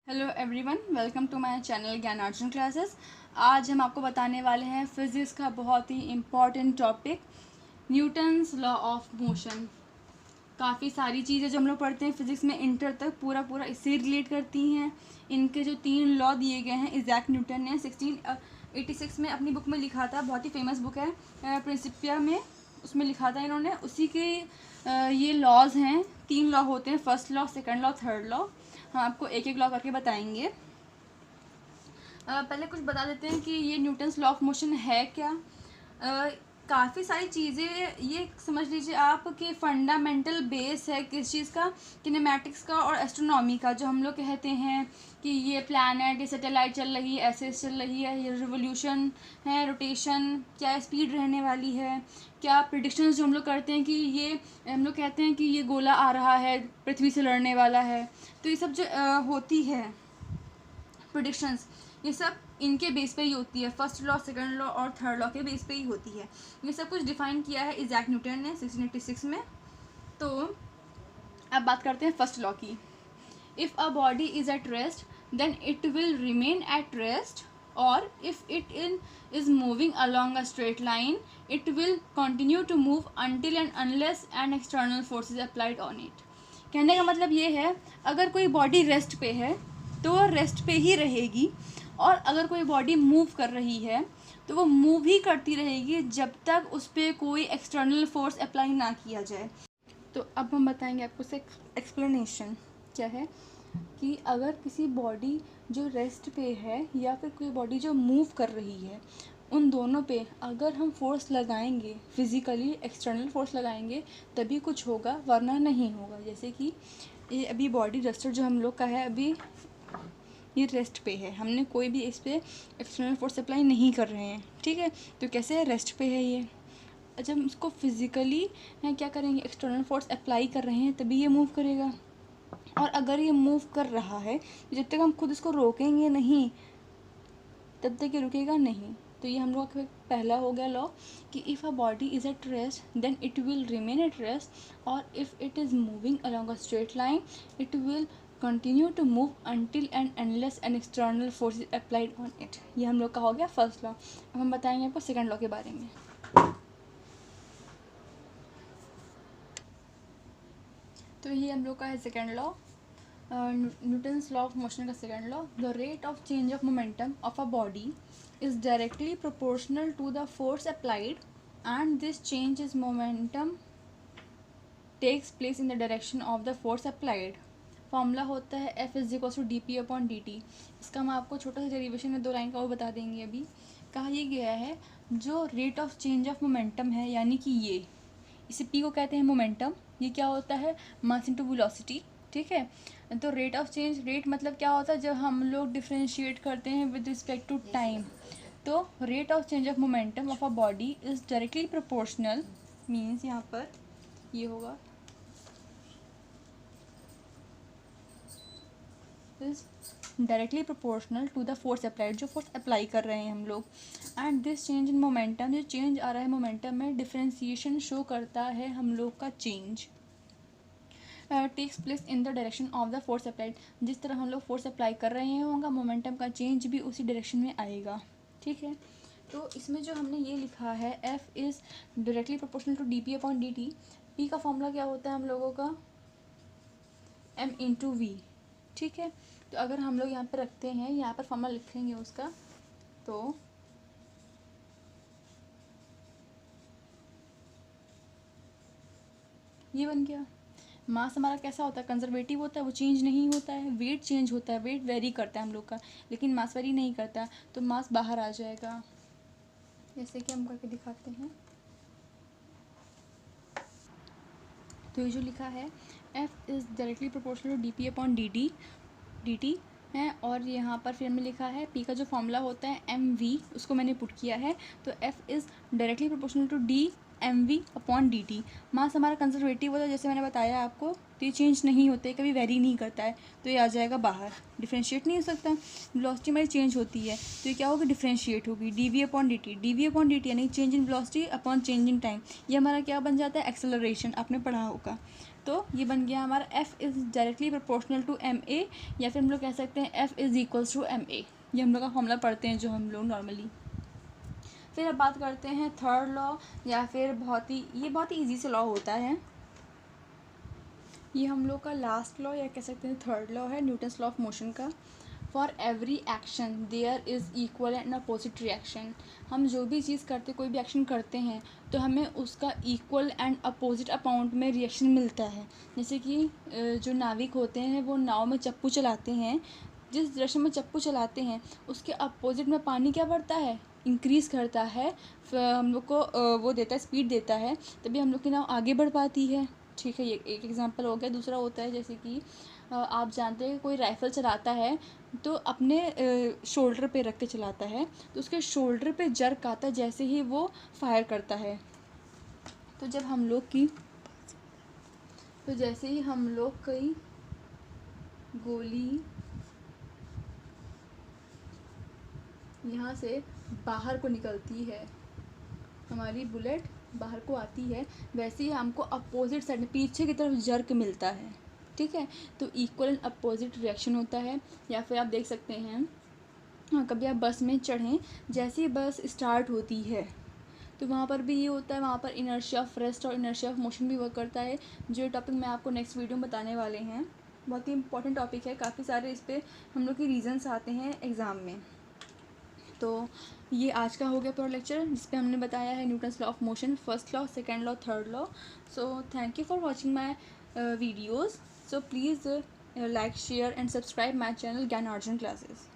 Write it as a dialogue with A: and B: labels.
A: Hello everyone, welcome to my channel Gyanarjan classes. आज हम आपको बताने वाले हैं फिज़िक्स का बहुत ही important topic, Newton's law of motion. काफ़ी सारी चीज़ें जो हम लोग पढ़ते हैं फिज़िक्स में इंटर तक पूरा इससे रिलेट करती हैं। इनके जो 3 लॉ दिए गए हैं इज़ैक न्यूटन ने 1686 में अपनी बुक में लिखा था। बहुत ही फेमस बुक है प्रिंसिपिया में, उसमें लिखा था इन्होंने। उसी के ये लॉज हैं। 3 लॉ होते हैं, first law, second law, third law. हम आपको एक एक लॉ करके बताएंगे। पहले कुछ बता देते हैं कि ये न्यूटन्स लॉ ऑफ मोशन है क्या। काफ़ी सारी चीज़ें ये समझ लीजिए आप कि फंडामेंटल बेस है किस चीज़ का, किनेमैटिक्स का और एस्ट्रोनॉमी का। जो हम लोग कहते हैं कि ये प्लैनेट, ये सैटेलाइट चल रही है, ऐसे चल रही है, ये रिवोल्यूशन है, रोटेशन, क्या स्पीड रहने वाली है, क्या प्रिडिक्शंस जो हम लोग करते हैं कि ये हम लोग कहते हैं कि ये गोला आ रहा है, पृथ्वी से लड़ने वाला है। तो ये सब जो होती है प्रिडिक्शंस, ये सब इनके बेस पे ही होती है। फर्स्ट लॉ, सेकंड लॉ और थर्ड लॉ के बेस पे ही होती है। ये सब कुछ डिफाइन किया है इज़ैक न्यूटन ने 1686 में। तो अब बात करते हैं फर्स्ट लॉ की। If a body is at rest then it will remain at rest, और if it is moving along a straight line it will continue to move until and unless an external force is applied on it. कहने का मतलब ये है, अगर कोई body rest पे है तो वो रेस्ट पे ही रहेगी, और अगर कोई बॉडी मूव कर रही है तो वो मूव ही करती रहेगी जब तक उस पर कोई एक्सटर्नल फोर्स अप्लाई ना किया जाए। तो अब हम बताएंगे आपको से एक्सप्लेनेशन क्या है कि अगर किसी बॉडी जो रेस्ट पे है या फिर कोई बॉडी जो मूव कर रही है, उन दोनों पे अगर हम फोर्स लगाएंगे, फिज़िकली एक्सटर्नल फोर्स लगाएंगे तभी कुछ होगा, वरना नहीं होगा। जैसे कि ये अभी बॉडी रेस्टर जो हम लोग का है, अभी ये रेस्ट पे है, हमने कोई भी इस पर एक्सटर्नल फोर्स अप्लाई नहीं कर रहे हैं, ठीक है। तो कैसे है, रेस्ट पे है ये। जब हम इसको फिज़िकली क्या करेंगे, एक्सटर्नल फोर्स अप्लाई कर रहे हैं तभी ये मूव करेगा। और अगर ये मूव कर रहा है तो जब तक हम खुद इसको रोकेंगे नहीं तब तक ये रुकेगा नहीं। तो ये हम लोग का पहला हो गया लॉ कि if a body is at rest then it will remain at rest, और if it is moving along a straight line it will continue to move until and unless an external force is applied on it. ये हम लोग का हो गया first law. अब हम बताएंगे आपको सेकंड लॉ के बारे में। तो ये हम लोग का है second law, Newton's law of motion का second law. The rate of change of momentum of a body is directly proportional to the force applied, and this change in momentum takes place in the direction of the force applied. Formula होता है F is equal to D P upon D T. इसका हम आपको छोटा सा derivation में 2 line का वो बता देंगे। अभी कहा ये गया है जो rate of change of momentum है, यानी कि ये इसे P को कहते हैं मोमेंटम। ये क्या होता है, मास इनटू वेलोसिटी, ठीक है। तो रेट ऑफ चेंज, रेट मतलब क्या होता है, जब हम लोग डिफ्रेंशिएट करते हैं विद रिस्पेक्ट टू टाइम। तो rate of change of momentum of a body is directly proportional, means यहाँ पर ये होगा is directly proportional to the force applied, जो फोर्स अप्लाई कर रहे हैं हम लोग। And this change in momentum, जो चेंज आ रहा है मोमेंटम में, डिफ्रेंसिएशन शो करता है हम लोग का change takes place in the direction of the force applied. जिस तरह हम लोग फोर्स अप्लाई कर रहे होंगे मोमेंटम का चेंज भी उसी डायरेक्शन में आएगा, ठीक है। तो इसमें जो हमने ये लिखा है F is directly proportional to D P upon D T. P का फॉर्मूला क्या होता है हम लोगों का, M इंटू वी, ठीक है। तो अगर हम लोग यहाँ पर रखते हैं, यहाँ पर फॉर्मूला लिखेंगे उसका, तो ये बन गया। मास हमारा कैसा होता है, कंजर्वेटिव होता है, वो चेंज नहीं होता है। वेट चेंज होता है, वेट वेरी करता है हम लोग का, लेकिन मास वेरी नहीं करता। तो मास बाहर आ जाएगा, जैसे कि हम करके दिखाते हैं। तो ये जो लिखा है F is directly proportional to D P upon D T है, और यहाँ पर फिर हमने लिखा है P का जो फॉर्मूला होता है mv, उसको मैंने पुट किया है। तो F is directly proportional to d mv upon D t. Mass हमारा कंजर्वेटिव होता है, जैसे मैंने बताया आपको, तो ये चेंज नहीं होते, कभी वेरी नहीं करता है, तो ये आ जाएगा बाहर, डिफ्रेंशिएट नहीं हो सकता। वेलोसिटी हमारी चेंज होती है तो ये क्या होगी, डिफ्रेंशिएट होगी, d v upon D t. D v upon D t यानी change in velocity upon change in time, ये हमारा क्या बन जाता है, एक्सेलरेशन, आपने पढ़ा होगा। तो ये बन गया हमारा F is directly proportional to MA, या फिर हम लोग कह सकते हैं F is equals to MA। ये हम लोग का फॉर्मूला पढ़ते हैं जो हम लोग नॉर्मली। फिर अब बात करते हैं थर्ड लॉ, या फिर ये बहुत ही ईजी से लॉ होता है। ये हम लोग का लास्ट लॉ या कह सकते हैं थर्ड लॉ है न्यूटन्स लॉ ऑफ मोशन का। For every action there is equal and opposite reaction. हम जो भी चीज़ करते, कोई भी एक्शन करते हैं तो हमें उसका इक्वल एंड अपोजिट अमाउंट में रिएक्शन मिलता है। जैसे कि जो नाविक होते हैं वो नाव में चप्पू चलाते हैं, जिस डायरेक्शन में चप्पू चलाते हैं उसके अपोजिट में पानी क्या बढ़ता है, इंक्रीज़ करता है, हम लोग को वो देता है, स्पीड देता है, तभी हम लोग की नाव आगे बढ़ पाती है। ठीक है, ये एक एग्जांपल हो गया। दूसरा होता है जैसे कि आप जानते हैं कोई राइफ़ल चलाता है तो अपने शोल्डर पे रख के चलाता है, तो उसके शोल्डर पे जर्क आता है जैसे ही वो फायर करता है। तो जब हम लोग की तो जैसे ही हम लोग की गोली यहाँ से बाहर को निकलती है, हमारी बुलेट बाहर को आती है, वैसे ही हमको अपोजिट साइड में पीछे की तरफ जर्क मिलता है। ठीक है, तो इक्वल एंड अपोजिट रिएक्शन होता है। या फिर आप देख सकते हैं कभी आप बस में चढ़ें, जैसे ही बस स्टार्ट होती है तो वहाँ पर भी ये होता है, वहाँ पर इनर्शिया ऑफ रेस्ट और इनर्शिया ऑफ मोशन भी वर्क करता है, जो टॉपिक मैं आपको नेक्स्ट वीडियो में बताने वाले हैं। बहुत ही इंपॉर्टेंट टॉपिक है, काफ़ी सारे इस पर हम लोग के रीजंस आते हैं एग्ज़ाम में। तो ये आज का हो गया पूरा लेक्चर, जिस पे हमने बताया है Newton's law of motion, first law, second law, third law. So thank you for watching my videos. So please like, share and subscribe my channel ज्ञान अर्जुन क्लासेस।